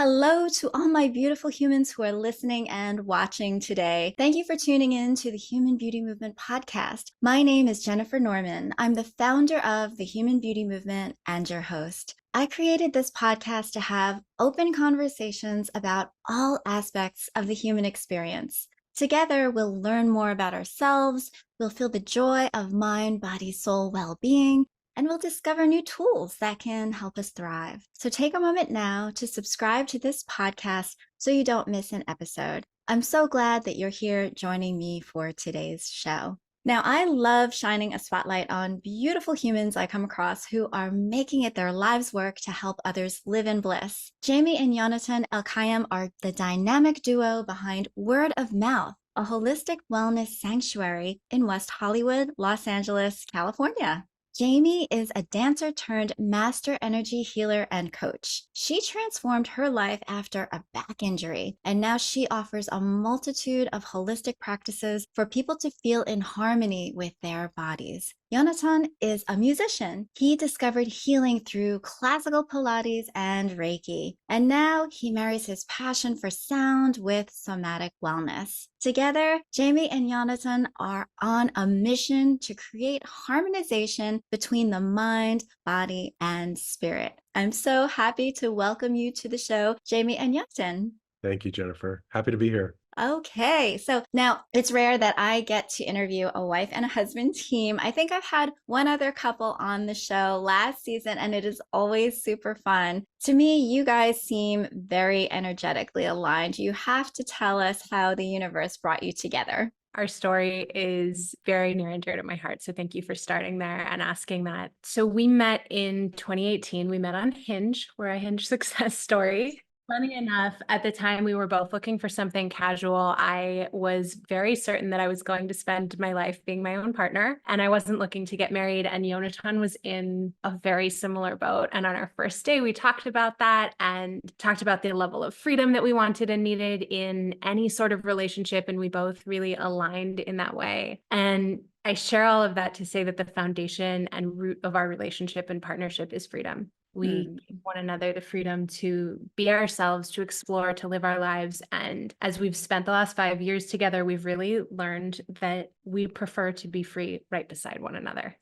Hello to all my beautiful humans who are listening and watching today. Thank you for tuning in to the Human Beauty Movement podcast. My name is Jennifer Norman. I'm the founder of the Human Beauty Movement and your host. I created this podcast to have open conversations about all aspects of the human experience. Together, we'll learn more about ourselves, we'll feel the joy of mind, body, soul well-being, and we'll discover new tools that can help us thrive. So take a moment now to subscribe to this podcast so you don't miss an episode. I'm so glad that you're here joining me for today's show. Now, I love shining a spotlight on beautiful humans I come across who are making it their life's work to help others live in bliss. Jaime and Yonatan Elkayam are the dynamic duo behind Word of Mouth, a holistic wellness sanctuary in West Hollywood, Los Angeles, California. Jaime is a dancer turned master energy healer and coach. She transformed her life after a back injury, and now she offers a multitude of holistic practices for people to feel in harmony with their bodies. Yonatan is a musician. He discovered healing through classical Pilates and Reiki, and now he marries his passion for sound with somatic wellness. Together, Jaime and Yonatan are on a mission to create harmonization between the mind, body, and spirit. I'm so happy to welcome you to the show, Jaime and Yonatan. Thank you, Jennifer. Happy to be here. Okay, so now it's rare that I get to interview a wife and a husband team. I think I've had one other couple on the show last season, and it is always super fun. To me, you guys seem very energetically aligned. You have to tell us how the universe brought you together. Our story is very near and dear to my heart. So thank you for starting there and asking that. So we met in 2018. We met on Hinge. We're a Hinge success story. Funny enough, at the time we were both looking for something casual. I was very certain that I was going to spend my life being my own partner, and I wasn't looking to get married. And Yonatan was in a very similar boat. And on our first day, we talked about that and talked about the level of freedom that we wanted and needed in any sort of relationship. And we both really aligned in that way. And I share all of that to say that the foundation and root of our relationship and partnership is freedom. We give one another the freedom to be ourselves, to explore, to live our lives. And as we've spent the last 5 years together, we've really learned that we prefer to be free right beside one another.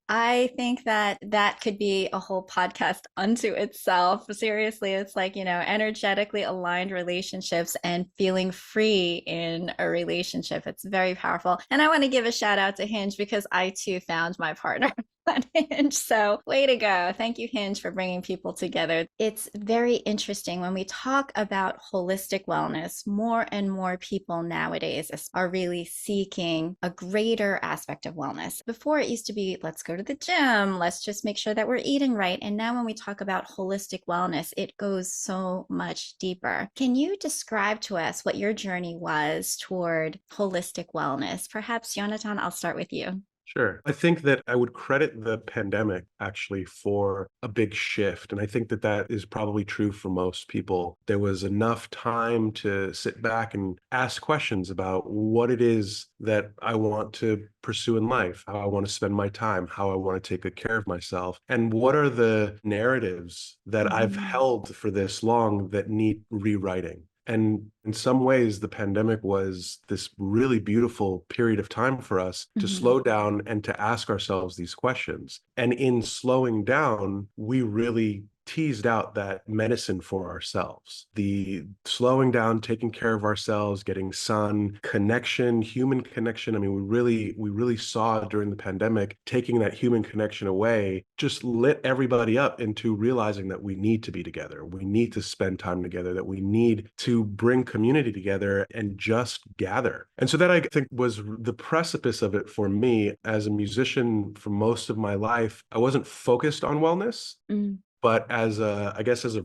I think that could be a whole podcast unto itself. Seriously, it's like, energetically aligned relationships and feeling free in a relationship. It's very powerful. And I want to give a shout out to Hinge because I too found my partner on Hinge. So way to go. Thank you, Hinge, for bringing people together. It's very interesting when we talk about holistic wellness. More and more people nowadays are really seeking a greater aspect of wellness. Before it used to be, let's go to the gym, let's just make sure that we're eating right. And now when we talk about holistic wellness, it goes so much deeper. Can you describe to us what your journey was toward holistic wellness? Perhaps, Yonatan, I'll start with you. Sure. I think that I would credit the pandemic actually for a big shift. And I think that that is probably true for most people. There was enough time to sit back and ask questions about what it is that I want to pursue in life, how I want to spend my time, how I want to take good care of myself, and what are the narratives that I've held for this long that need rewriting. And in some ways, the pandemic was this really beautiful period of time for us to slow down and to ask ourselves these questions. And in slowing down, we really teased out that medicine for ourselves. The slowing down, taking care of ourselves, getting sun, connection, human connection. I mean, we really saw during the pandemic, taking that human connection away just lit everybody up into realizing that we need to be together. We need to spend time together, that we need to bring community together and just gather. And so that, I think, was the precipice of it for me. As a musician for most of my life, I wasn't focused on wellness. But as a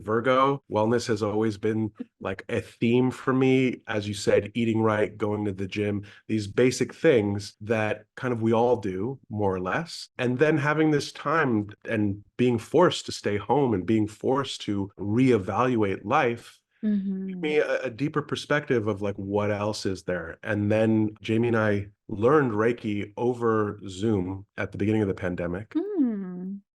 Virgo, wellness has always been like a theme for me. As you said, eating right, going to the gym, these basic things that kind of we all do more or less. And then having this time and being forced to stay home and being forced to reevaluate life gave me a deeper perspective of like, what else is there? And then Jaime and I learned Reiki over Zoom at the beginning of the pandemic.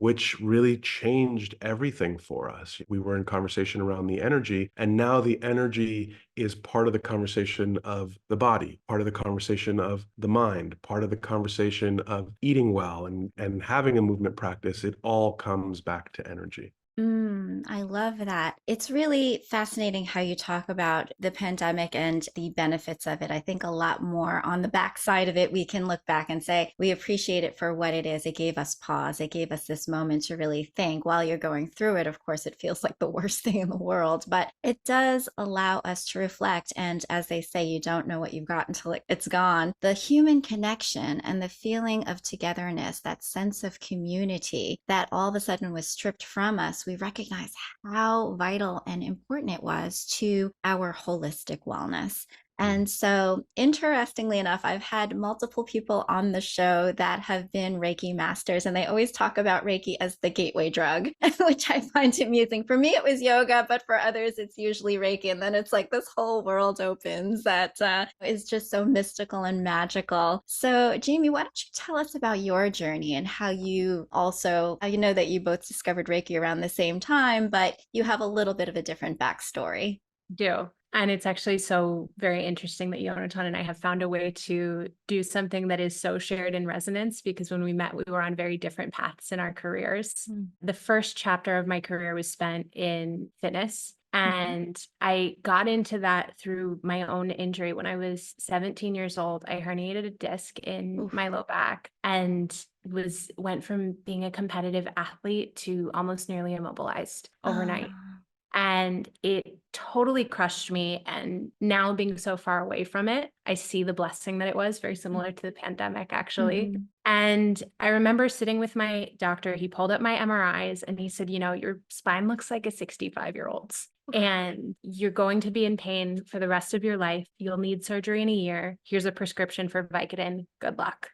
which really changed everything for us. We were in conversation around the energy, and now the energy is part of the conversation of the body, part of the conversation of the mind, part of the conversation of eating well and having a movement practice. It all comes back to energy. I love that. It's really fascinating how you talk about the pandemic and the benefits of it. I think a lot more on the backside of it, we can look back and say, we appreciate it for what it is. It gave us pause. It gave us this moment to really think while you're going through it. Of course, it feels like the worst thing in the world, but it does allow us to reflect. And as they say, you don't know what you've got until it's gone. The human connection and the feeling of togetherness, that sense of community that all of a sudden was stripped from us, we recognize how vital and important it was to our holistic wellness. And so, interestingly enough, I've had multiple people on the show that have been Reiki masters, and they always talk about Reiki as the gateway drug, which I find amusing. For me, it was yoga, but for others, it's usually Reiki. And then it's like this whole world opens that is just so mystical and magical. So, Jaime, why don't you tell us about your journey and how you also, you know that you both discovered Reiki around the same time, but you have a little bit of a different backstory. Do. And it's actually so very interesting that Yonatan and I have found a way to do something that is so shared in resonance, because when we met, we were on very different paths in our careers. The first chapter of my career was spent in fitness. And I got into that through my own injury. When I was 17 years old, I herniated a disc in my low back and went from being a competitive athlete to almost nearly immobilized overnight. And it totally crushed me. And now, being so far away from it, I see the blessing that it was, very similar to the pandemic, actually. And I remember sitting with my doctor. He pulled up my MRIs and he said, you know, your spine looks like a 65-year-old's. And you're going to be in pain for the rest of your life. You'll need surgery in a year. Here's a prescription for Vicodin. Good luck.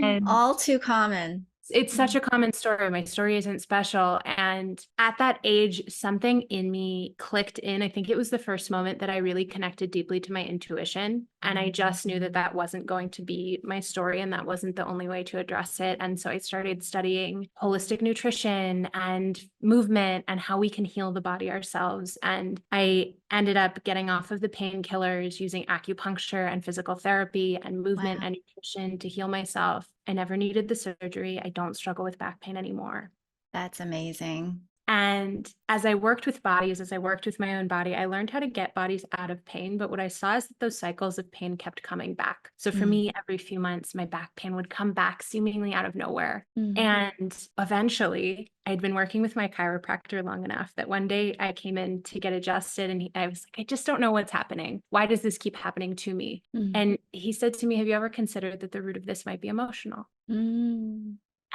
And all too common. it's such a common story. My story isn't special. And at that age, something in me clicked in. I think it was the first moment that I really connected deeply to my intuition. And I just knew that that wasn't going to be my story and that wasn't the only way to address it. And so I started studying holistic nutrition and movement and how we can heal the body ourselves. And I ended up getting off of the painkillers, using acupuncture and physical therapy and movement and nutrition to heal myself. I never needed the surgery. I don't struggle with back pain anymore. That's amazing. And as I worked with bodies, as I worked with my own body, I learned how to get bodies out of pain. But what I saw is that those cycles of pain kept coming back. So for me, every few months, my back pain would come back seemingly out of nowhere. And eventually, I'd been working with my chiropractor long enough that one day I came in to get adjusted and I was like, I just don't know what's happening. Why does this keep happening to me? And he said to me, have you ever considered that the root of this might be emotional?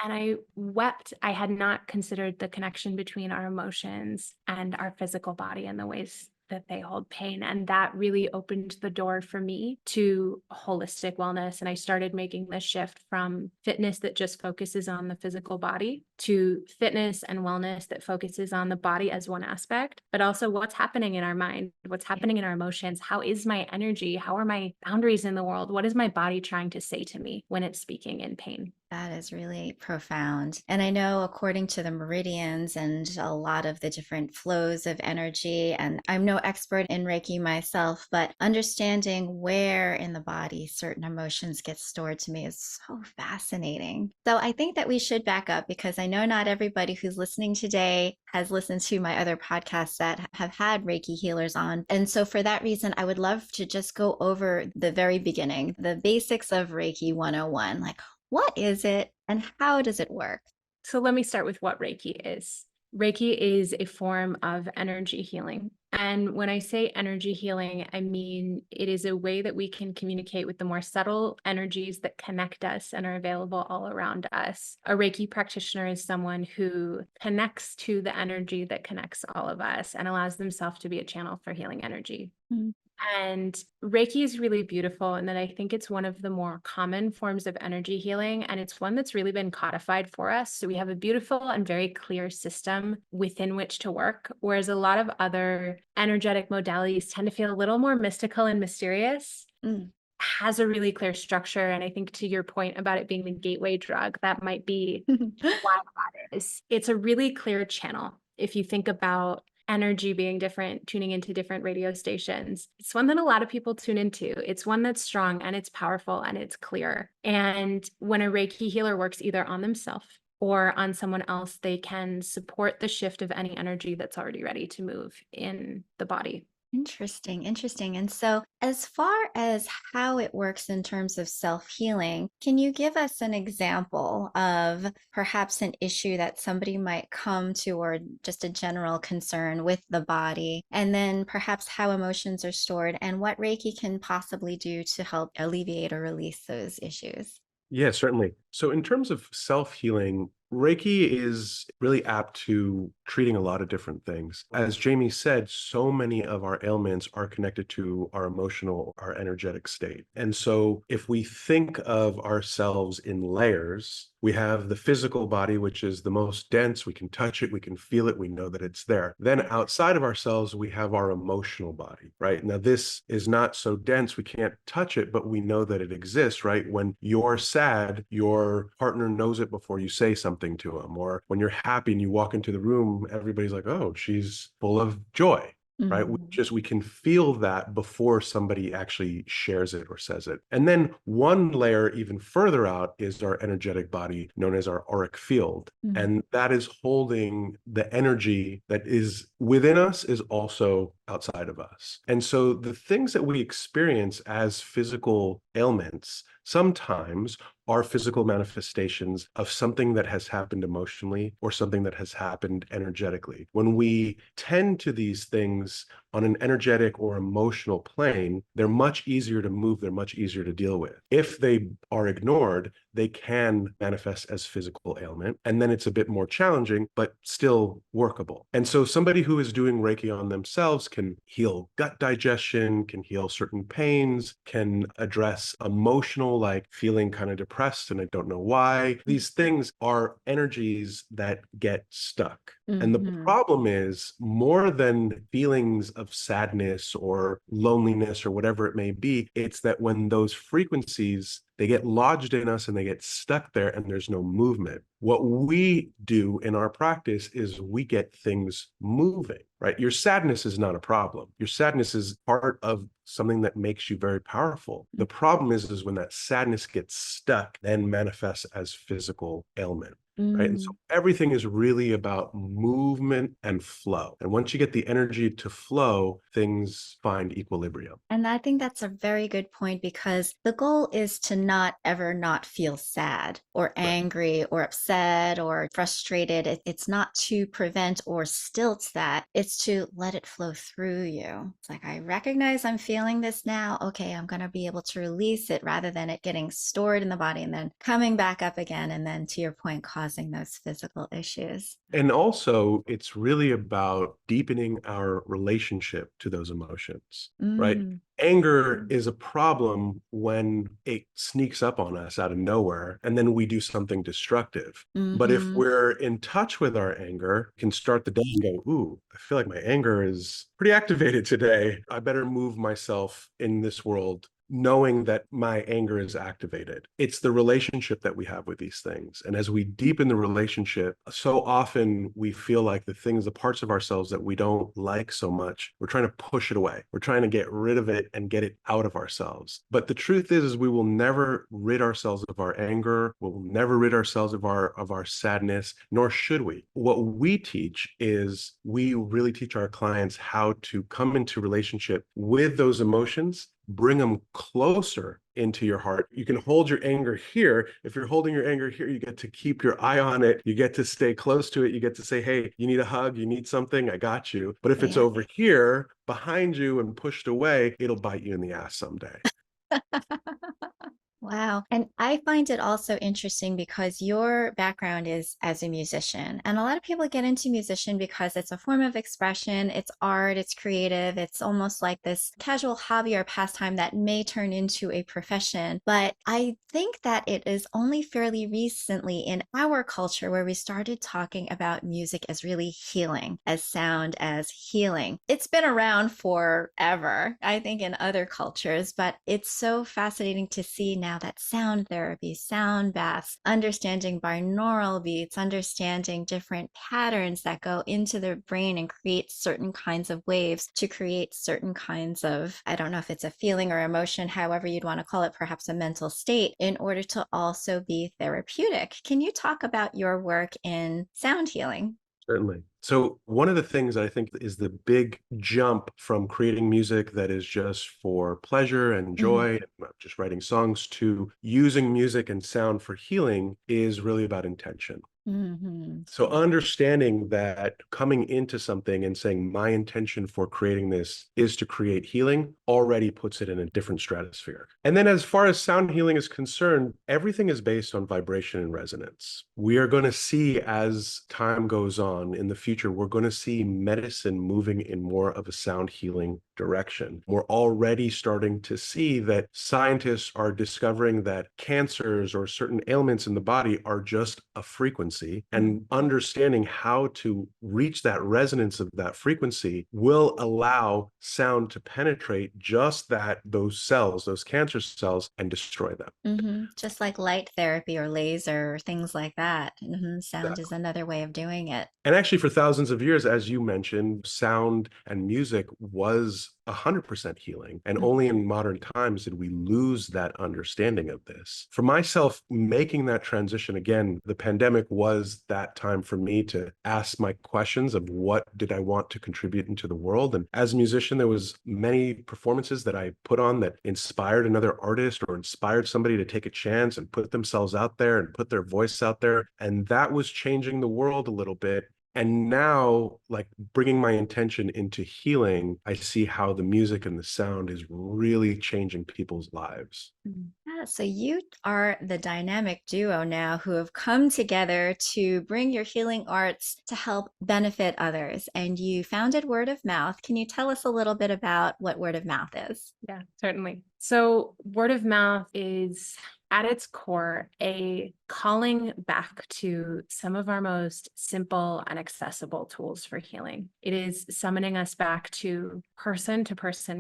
And I wept. I had not considered the connection between our emotions and our physical body and the ways that they hold pain. And that really opened the door for me to holistic wellness. And I started making this shift from fitness that just focuses on the physical body to fitness and wellness that focuses on the body as one aspect, but also what's happening in our mind, what's happening in our emotions. How is my energy? How are my boundaries in the world? What is my body trying to say to me when it's speaking in pain? That is really profound. And I know, according to the meridians and a lot of the different flows of energy, and I'm no expert in Reiki myself, but understanding where in the body certain emotions get stored to me is so fascinating. So I think that we should back up, because I know not everybody who's listening today has listened to my other podcasts that have had Reiki healers on. And so for that reason, I would love to just go over the very beginning, the basics of Reiki 101. Like, what is it and how does it work? So let me start with what Reiki is. Reiki is a form of energy healing. And when I say energy healing, I mean it is a way that we can communicate with the more subtle energies that connect us and are available all around us. A Reiki practitioner is someone who connects to the energy that connects all of us and allows themselves to be a channel for healing energy. And Reiki is really beautiful in that I think it's one of the more common forms of energy healing, and it's one that's really been codified for us. So we have a beautiful and very clear system within which to work, whereas a lot of other energetic modalities tend to feel a little more mystical and mysterious. has a really clear structure. And I think to your point about it being the gateway drug, that might be why that is. It's a really clear channel. If you think about energy being different, tuning into different radio stations, it's one that a lot of people tune into. It's one that's strong and it's powerful and it's clear. And when a Reiki healer works either on themselves or on someone else, they can support the shift of any energy that's already ready to move in the body. Interesting, interesting. And so, as far as how it works in terms of self-healing, can you give us an example of perhaps an issue that somebody might come to, or just a general concern with the body, and then perhaps how emotions are stored and what Reiki can possibly do to help alleviate or release those issues? Yeah, certainly. So, in terms of self-healing, Reiki is really apt to treating a lot of different things. As Jamie said, so many of our ailments are connected to our emotional, our energetic state. And so, if we think of ourselves in layers, we have the physical body, which is the most dense. We can touch it, we can feel it, we know that it's there. Then, outside of ourselves, we have our emotional body, right? Now, this is not so dense, we can't touch it, but we know that it exists, right? When you're sad, your partner knows it before you say something to them. Or when you're happy and you walk into the room, everybody's like, oh, she's full of joy. Right. Mhm. We can feel that before somebody actually shares it or says it. And then one layer even further out is our energetic body, known as our auric field. Mhm. And that is holding the energy that is within us is also outside of us. And so the things that we experience as physical ailments sometimes are physical manifestations of something that has happened emotionally or something that has happened energetically. When we tend to these things on an energetic or emotional plane, they're much easier to move, they're much easier to deal with. If they are ignored, they can manifest as physical ailment. And then it's a bit more challenging, but still workable. And so somebody who is doing Reiki on themselves can heal gut digestion, can heal certain pains, can address emotional, like feeling kind of depressed and I don't know why. These things are energies that get stuck. And the Mhm. problem is, more than feelings of sadness or loneliness or whatever it may be, it's that when those frequencies, they get lodged in us and they get stuck there and there's no movement. What we do in our practice is we get things moving, right? Your sadness is not a problem. Your sadness is part of something that makes you very powerful. The problem is when that sadness gets stuck, then manifests as physical ailment. Right. And so Mm. everything is really about movement and flow. And once you get the energy to flow, things find equilibrium. And I think that's a very good point because the goal is to not ever not feel sad or Right. angry or upset or frustrated. It's not to prevent or stilt that, it's to let it flow through you. It's like, I recognize I'm feeling this now. Okay, I'm going to be able to release it rather than it getting stored in the body and then coming back up again. And then, to your point, causing those physical issues. And also, it's really about deepening our relationship to those emotions, right? Mm. Anger is a problem when it sneaks up on us out of nowhere and then we do something destructive. But if Mm-hmm. we're in touch with our anger, can start the day and go, ooh, I feel like my anger is pretty activated today. I better move myself in this world knowing that my anger is activated. It's the relationship that we have with these things. And as we deepen the relationship, so often we feel like the things, the parts of ourselves that we don't like so much, we're trying to push it away. We're trying to get rid of it and get it out of ourselves. But the truth is we will never rid ourselves of our anger. We'll never rid ourselves of our sadness, nor should we. What we teach is we really teach our clients how to come into relationship with those emotions, bring them closer into your heart. You can hold your anger here. If you're holding your anger here, you get to keep your eye on it. You get to stay close to it. You get to say, hey, you need a hug, you need something, I got you. But if it's Yeah. over here behind you and pushed away, it'll bite you in the ass someday. Wow. And I find it also interesting because your background is as a musician. And a lot of people get into musician because it's a form of expression, it's art, it's creative, it's almost like this casual hobby or pastime that may turn into a profession. But I think that it is only fairly recently in our culture where we started talking about music as really healing, as sound as healing. It's been around forever, I think, in other cultures, but it's so fascinating to see now that sound therapy, sound baths, understanding binaural beats, understanding different patterns that go into the brain and create certain kinds of waves to create certain kinds of, I don't know if it's a feeling or emotion, however you'd want to call it, perhaps a mental state, in order to also be therapeutic. Can you talk about your work in sound healing? Certainly. So one of the things I think is the big jump from creating music that is just for pleasure and Mhm. joy, and not just writing songs, to using music and sound for healing is really about intention. Mhm. So understanding that coming into something and saying my intention for creating this is to create healing already puts it in a different stratosphere. And then as far as sound healing is concerned, everything is based on vibration and resonance. We are going to see as time goes on in the future, we're going to see medicine moving in more of a sound healing direction. We're already starting to see that scientists are discovering that cancers or certain ailments in the body are just a frequency, and understanding how to reach that resonance of that frequency will allow sound to penetrate just those cells, those cancer cells, and destroy them. Just like light therapy or laser, things like that. Sound is another way of doing it. And actually, for thousands of years, as you mentioned, sound and music was 100% healing. And only in modern times did we lose that understanding of this. For myself, making that transition again, the pandemic was that time for me to ask my questions of what did I want to contribute into the world. And as a musician, there was many performances that I put on that inspired another artist or inspired somebody to take a chance and put themselves out there and put their voice out there. And that was changing the world a little bit. And now, like bringing my intention into healing, I see how the music and the sound is really changing people's lives. Yeah, so you are the dynamic duo now who have come together to bring your healing arts to help benefit others. And you founded Word of Mouth. Can you tell us a little bit about what Word of Mouth is? Yeah, certainly. So word of mouth is at its core a calling back to some of our most simple and accessible tools for healing. It is summoning us back to person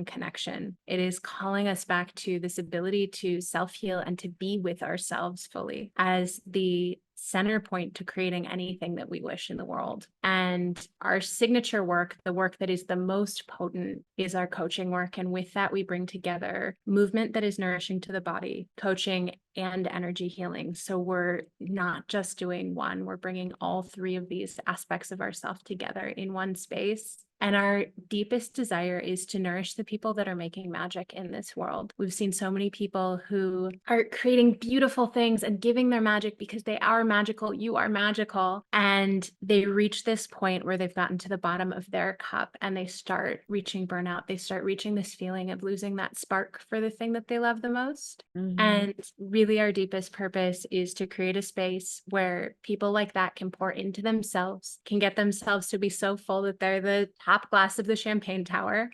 connection. It is calling us back to this ability to self-heal and to be with ourselves fully as the center point to creating anything that we wish in the world. And our signature work, the work that is the most potent, is our coaching work. And with that, we bring together movement that is nourishing to the body, coaching, and energy healing. So we're not just doing one, we're bringing all three of these aspects of ourselves together in one space. And our deepest desire is to nourish the people that are making magic in this world. We've seen so many people who are creating beautiful things and giving their magic because they are magical. You are magical. And they reach this point where they've gotten to the bottom of their cup and they start reaching burnout. They start reaching this feeling of losing that spark for the thing that they love the most. And really, our deepest purpose is to create a space where people like that can pour into themselves, can get themselves to be so full that they're the top glass of the champagne tower,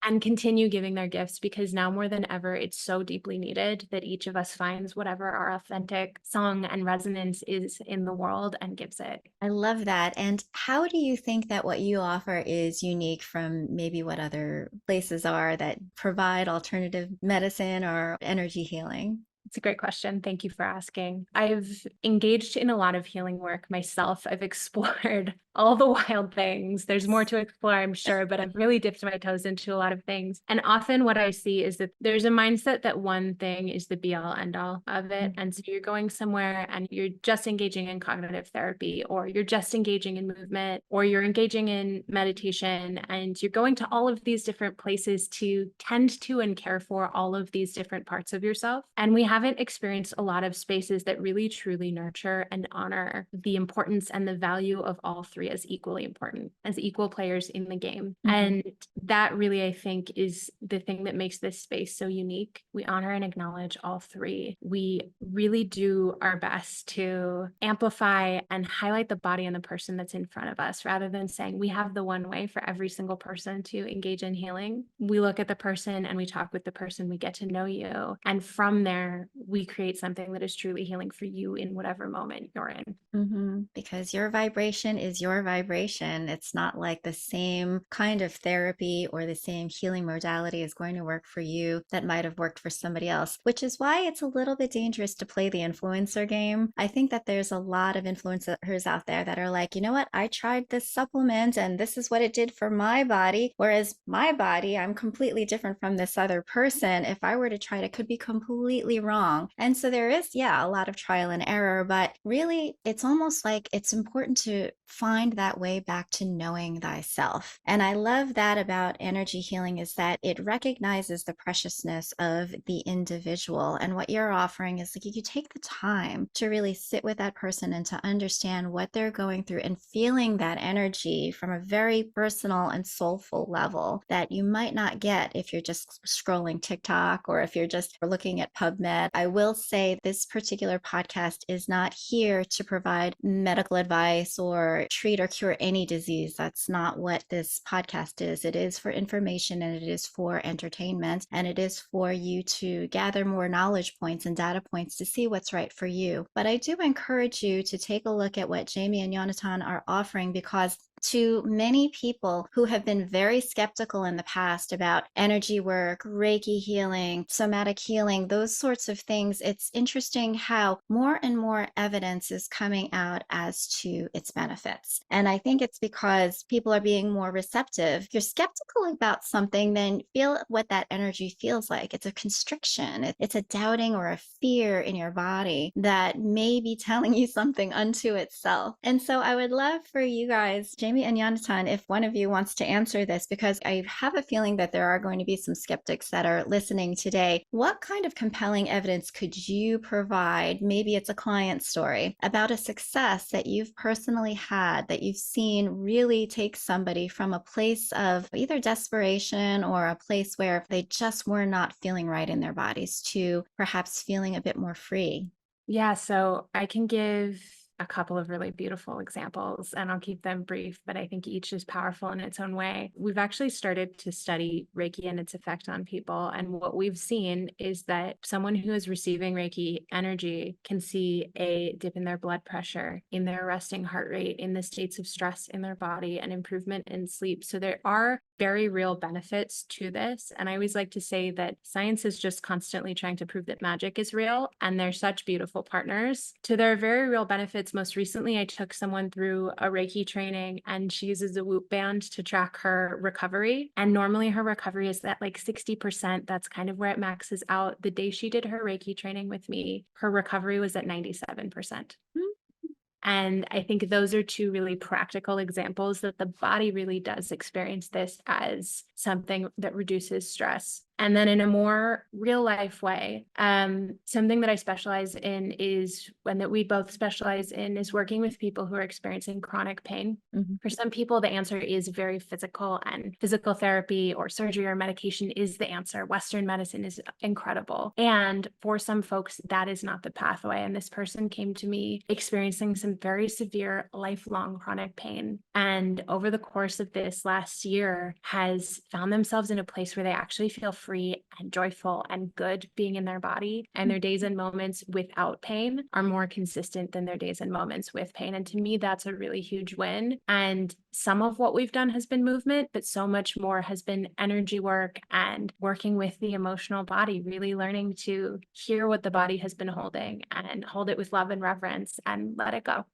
and continue giving their gifts, because now more than ever, it's so deeply needed that each of us finds whatever our authentic song and resonance is in the world and gives it. I love that. And how do you think that what you offer is unique from maybe what other places are that provide alternative medicine or energy healing? It's a great question. Thank you for asking. I've engaged in a lot of healing work myself. I've explored all the wild things. There's more to explore, I'm sure, but I've really dipped my toes into a lot of things. And often what I see is that there's a mindset that one thing is the be all end all of it. And so you're going somewhere and you're just engaging in cognitive therapy, or you're just engaging in movement, or you're engaging in meditation, and you're going to all of these different places to tend to and care for all of these different parts of yourself. And we have haven't experienced a lot of spaces that really truly nurture and honor the importance and the value of all three as equally important, as equal players in the game. Mhm. And that really, I think, is the thing that makes this space so unique. We honor and acknowledge all three. We really do our best to amplify and highlight the body and the person that's in front of us, rather than saying we have the one way for every single person to engage in healing. We look at the person and we talk with the person, we get to know you. And from there, we create something that is truly healing for you in whatever moment you're in. Because your vibration is your vibration. It's not like the same kind of therapy or the same healing modality is going to work for you that might have worked for somebody else, which is why it's a little bit dangerous to play the influencer game. I think that there's a lot of influencers out there that are like, you know what, I tried this supplement and this is what it did for my body. Whereas my body, I'm completely different from this other person. If I were to try it could be completely wrong. And so there is, yeah, a lot of trial and error, but really it's almost like it's important to find that way back to knowing thyself. And I love that about energy healing is that it recognizes the preciousness of the individual. And what you're offering is like you take the time to really sit with that person and to understand what they're going through and feeling that energy from a very personal and soulful level that you might not get if you're just scrolling TikTok or if you're just looking at PubMed. I will say this particular podcast is not here to provide medical advice or treat or cure any disease. That's not what this podcast is. It is for information and it is for entertainment and it is for you to gather more knowledge points and data points to see what's right for you. But I do encourage you to take a look at what Jaime and Yonatan are offering, because to many people who have been very skeptical in the past about energy work, Reiki healing, somatic healing, those sorts of things, it's interesting how more and more evidence is coming out as to its benefits. And I think it's because people are being more receptive. If you're skeptical about something, then feel what that energy feels like. It's a constriction, it's a doubting or a fear in your body that may be telling you something unto itself. And so I would love for you guys, Jaime and Yonatan, if one of you wants to answer this, because I have a feeling that there are going to be some skeptics that are listening today. What kind of compelling evidence could you provide? Maybe it's a client story about a success that you've personally had, that you've seen really take somebody from a place of either desperation or a place where they just were not feeling right in their bodies to perhaps feeling a bit more free. Yeah, so I can give a couple of really beautiful examples and I'll keep them brief, but I think each is powerful in its own way. We've actually started to study Reiki and its effect on people. And what we've seen is that someone who is receiving Reiki energy can see a dip in their blood pressure, in their resting heart rate, in the states of stress in their body, and improvement in sleep. So there are very real benefits to this. And I always like to say that science is just constantly trying to prove that magic is real. And they're such beautiful partners to their very real benefits. Most recently, I took someone through a Reiki training and she uses a Whoop band to track her recovery. And normally her recovery is at like 60%. That's kind of where it maxes out. The day she did her Reiki training with me, her recovery was at 97%. And I think those are two really practical examples that the body really does experience this as something that reduces stress. And then in a more real life way, something that I specialize in is, and that we both specialize in, is working with people who are experiencing chronic pain. For some people, the answer is very physical, and physical therapy or surgery or medication is the answer. Western medicine is incredible. And for some folks, that is not the pathway. And this person came to me experiencing some very severe lifelong chronic pain. And over the course of this last year has found themselves in a place where they actually feel free and joyful and good being in their body. And their days and moments without pain are more consistent than their days and moments with pain. And to me, that's a really huge win. And some of what we've done has been movement, but so much more has been energy work and working with the emotional body, really learning to hear what the body has been holding and hold it with love and reverence and let it go.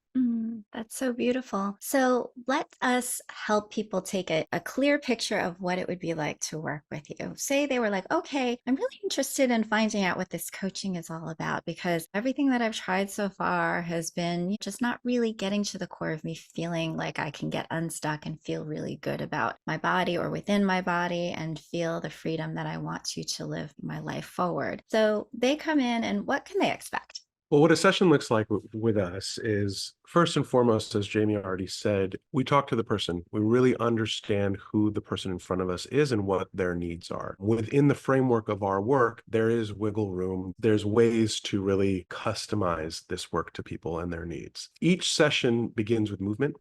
That's so beautiful. So let us help people take a clear picture of what it would be like to work with you. Say they were like, okay, I'm really interested in finding out what this coaching is all about because everything that I've tried so far has been just not really getting to the core of me feeling like I can get unstuck and feel really good about my body or within my body and feel the freedom that I want to live my life forward. So they come in and what can they expect? Well, what a session looks like with us is first and foremost, as Jamie already said, we talk to the person. We really understand who the person in front of us is and what their needs are. Within the framework of our work, there is wiggle room. There's ways to really customize this work to people and their needs. Each session begins with movement,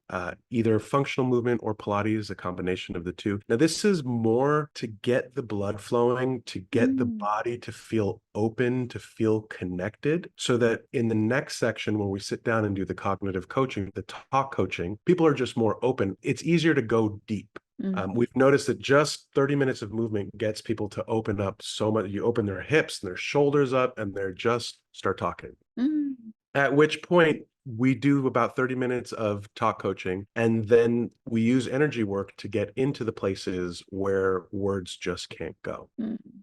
either functional movement or Pilates, a combination of the two. Now, this is more to get the blood flowing, to get the body to feel open, to feel connected, so that in the next section, when we sit down and do the cognitive coaching, the talk coaching, people are just more open. It's easier to go deep. We've noticed that just 30 minutes of movement gets people to open up so much. You open their hips and their shoulders up and they're just start talking. At which point we do about 30 minutes of talk coaching, and then we use energy work to get into the places where words just can't go.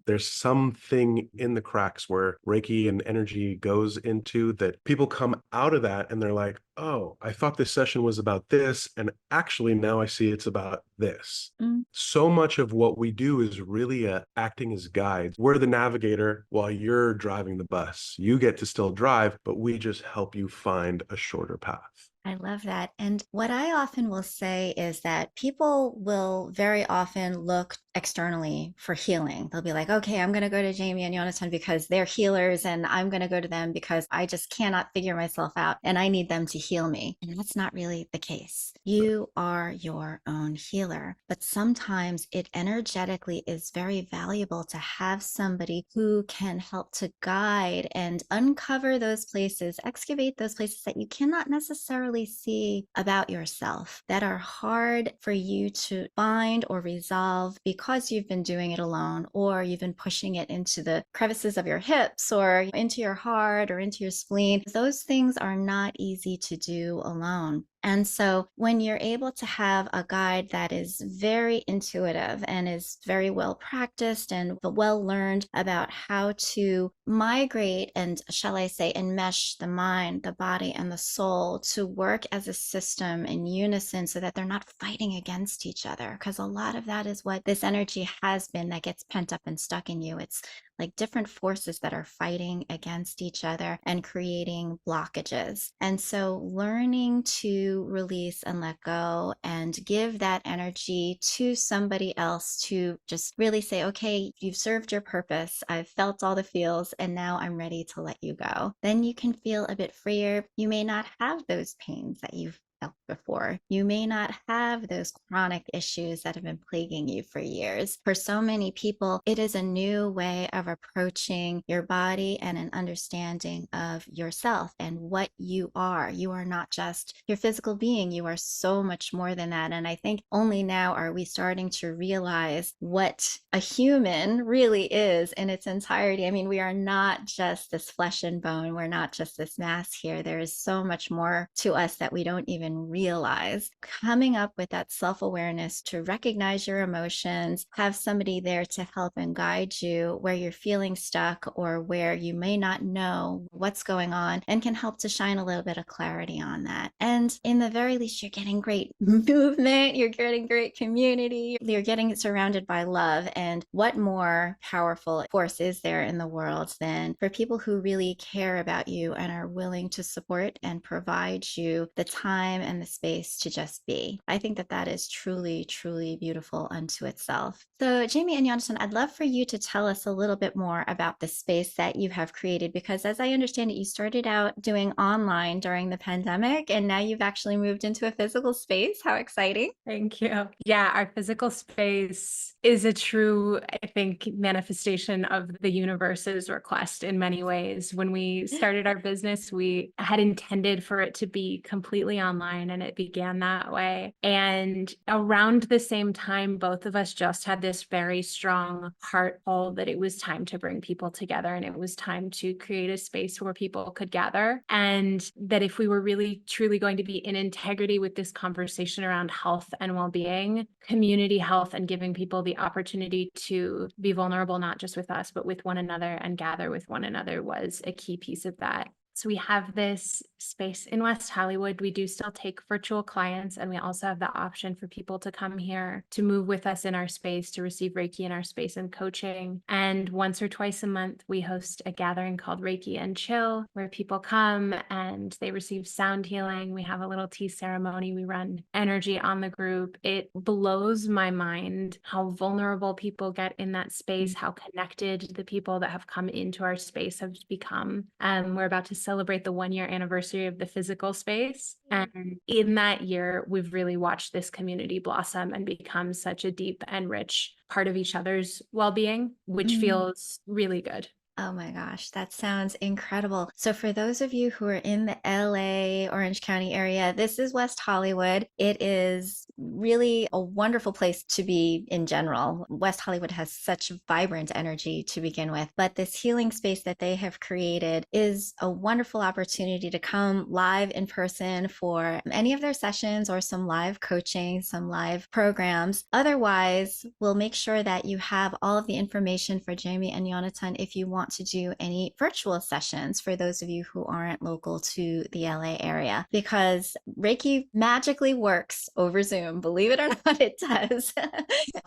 There's something in the cracks where Reiki and energy goes into that people come out of that and they're like, oh, I thought this session was about this. And actually now I see it's about this. So much of what we do is really acting as guides. We're the navigator while you're driving the bus. You get to still drive, but we just help you find a shorter path. I love that. And what I often will say is that people will very often look externally for healing. They'll be like, okay, I'm going to go to Jaime and Yonatan because they're healers, and I'm going to go to them because I just cannot figure myself out and I need them to heal me. And that's not really the case. You are your own healer, but sometimes it energetically is very valuable to have somebody who can help to guide and uncover those places, excavate those places that you cannot necessarily see about yourself that are hard for you to find or resolve because you've been doing it alone, or you've been pushing it into the crevices of your hips or into your heart or into your spleen. Those things are not easy to do alone. And so when you're able to have a guide that is very intuitive and is very well practiced and well learned about how to migrate and, shall I say, enmesh the mind, the body, and the soul to work as a system in unison so that they're not fighting against each other. Because a lot of that is what this energy has been that gets pent up and stuck in you. It's like different forces that are fighting against each other and creating blockages. And so learning to release and let go and give that energy to somebody else to just really say, okay, you've served your purpose. I've felt all the feels and now I'm ready to let you go. Then you can feel a bit freer. You may not have those pains that you've felt before. You may not have those chronic issues that have been plaguing you for years. For so many people, it is a new way of approaching your body and an understanding of yourself and what you are. You are not just your physical being. You are so much more than that. And I think only now are we starting to realize what a human really is in its entirety. I mean, we are not just this flesh and bone. We're not just this mass here. There is so much more to us that we don't even realize. Coming up with that self-awareness to recognize your emotions, have somebody there to help and guide you where you're feeling stuck or where you may not know what's going on, and can help to shine a little bit of clarity on that. And in the very least, you're getting great movement, you're getting great community, you're getting surrounded by love. And what more powerful force is there in the world than for people who really care about you and are willing to support and provide you the time and the space to just be. I think that that is truly, truly beautiful unto itself. So Jaime and Yonatan, I'd love for you to tell us a little bit more about the space that you have created, because as I understand it, you started out doing online during the pandemic, and now you've actually moved into a physical space. How exciting. Thank you. Yeah, our physical space is a true, I think, manifestation of the universe's request in many ways. When we started our business, we had intended for it to be completely online. online, and it began that way. And around the same time, both of us just had this very strong heart pull that it was time to bring people together, and it was time to create a space where people could gather. And that if we were really truly going to be in integrity with this conversation around health and well-being, community health, and giving people the opportunity to be vulnerable, not just with us, but with one another and gather with one another, was a key piece of that. So we have this space in West Hollywood. We do still take virtual clients, and we also have the option for people to come here to move with us in our space, to receive Reiki in our space and coaching. And once or twice a month, we host a gathering called Reiki and Chill, where people come and they receive sound healing. We have a little tea ceremony. We run energy on the group. It blows my mind how vulnerable people get in that space, how connected the people that have come into our space have become. We're about to celebrate the 1-year anniversary of the physical space. And in that year, we've really watched this community blossom and become such a deep and rich part of each other's well-being, which feels really good. Oh my gosh, that sounds incredible. So for those of you who are in the LA, Orange County area, this is West Hollywood. It is really a wonderful place to be in general. West Hollywood has such vibrant energy to begin with, but this healing space that they have created is a wonderful opportunity to come live in person for any of their sessions or some live coaching, some live programs. Otherwise, we'll make sure that you have all of the information for Jaime and Yonatan if you want to do any virtual sessions for those of you who aren't local to the LA area, because Reiki magically works over Zoom. Believe it or not, it does.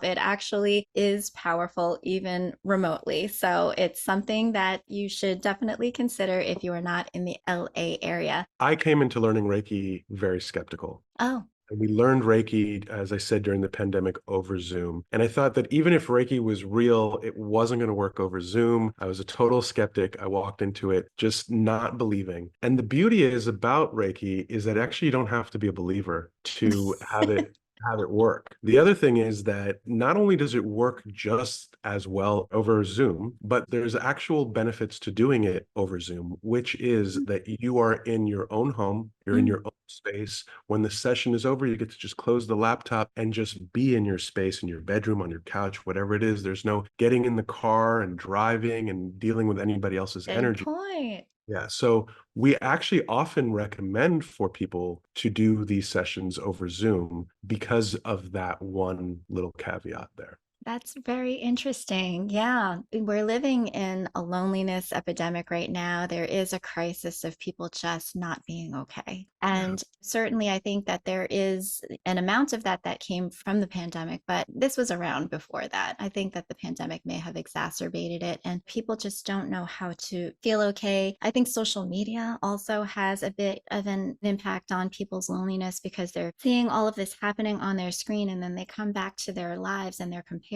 It actually is powerful even remotely. So it's something that you should definitely consider if you are not in the LA area. I came into learning Reiki very skeptical. Oh. And we learned Reiki, as I said, during the pandemic over Zoom. And I thought that even if Reiki was real, it wasn't going to work over Zoom. I was a total skeptic. I walked into it just not believing. And the beauty is about Reiki is that actually you don't have to be a believer to have it work. The other thing is that not only does it work just as well over Zoom, but there's actual benefits to doing it over Zoom, which is that you are in your own home, you're in your own space. When the session is over, you get to just close the laptop and just be in your space, in your bedroom, on your couch, whatever it is. There's no getting in the car and driving and dealing with anybody else's energy. Good point. Yeah, so we actually often recommend for people to do these sessions over Zoom because of that one little caveat there. That's very interesting. Yeah, we're living in a loneliness epidemic right now. There is a crisis of people just not being okay. And certainly, I think that there is an amount of that that came from the pandemic, but this was around before that. I think that the pandemic may have exacerbated it, and people just don't know how to feel okay. I think social media also has a bit of an impact on people's loneliness because they're seeing all of this happening on their screen, and then they come back to their lives and they're comparing.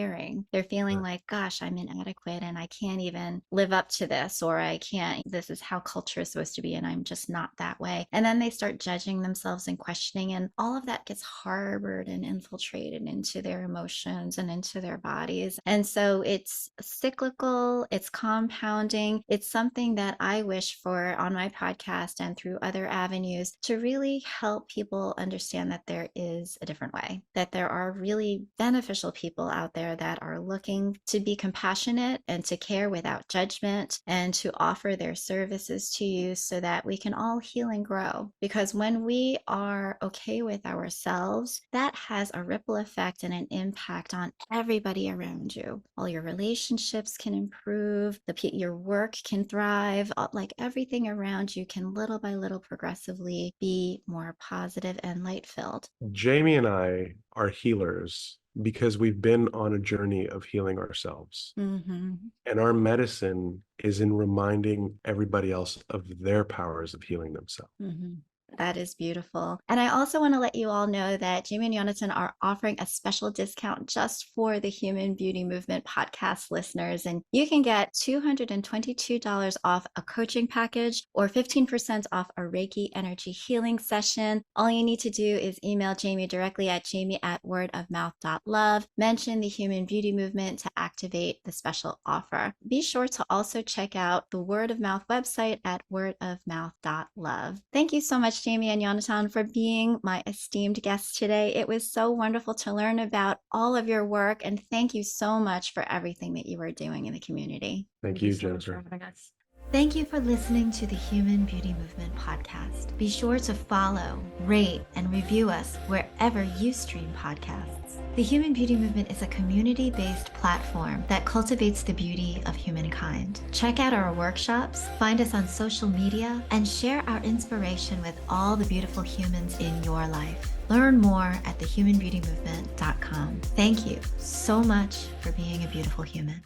They're feeling like, gosh, I'm inadequate and I can't even live up to this, or I can't, this is how culture is supposed to be, and I'm just not that way. And then they start judging themselves and questioning, and all of that gets harbored and infiltrated into their emotions and into their bodies. And so it's cyclical, it's compounding. It's something that I wish for on my podcast and through other avenues to really help people understand that there is a different way, that there are really beneficial people out there that are looking to be compassionate and to care without judgment and to offer their services to you so that we can all heal and grow. Because when we are okay with ourselves, that has a ripple effect and an impact on everybody around you. All your relationships can improve, your work can thrive, like everything around you can little by little progressively be more positive and light-filled. Jaime and I are healers because we've been on a journey of healing ourselves. Mm-hmm. And our medicine is in reminding everybody else of their powers of healing themselves. Mm-hmm. That is beautiful. And I also want to let you all know that Jaime and Yonatan are offering a special discount just for the Human Beauty Movement podcast listeners. And you can get $222 off a coaching package or 15% off a Reiki energy healing session. All you need to do is email Jaime directly at jaime@wordofmouth.love. Mention the Human Beauty Movement to activate the special offer. Be sure to also check out the Word of Mouth website at wordofmouth.love. Thank you so much, Jaime and Yonatan, for being my esteemed guests today. It was so wonderful to learn about all of your work, and thank you so much for everything that you are doing in the community. Thank you, so much for Jennifer. having us. Thank you for listening to the Human Beauty Movement podcast. Be sure to follow, rate, and review us wherever you stream podcasts. The Human Beauty Movement is a community-based platform that cultivates the beauty of humankind. Check out our workshops, find us on social media, and share our inspiration with all the beautiful humans in your life. Learn more at thehumanbeautymovement.com. Thank you so much for being a beautiful human.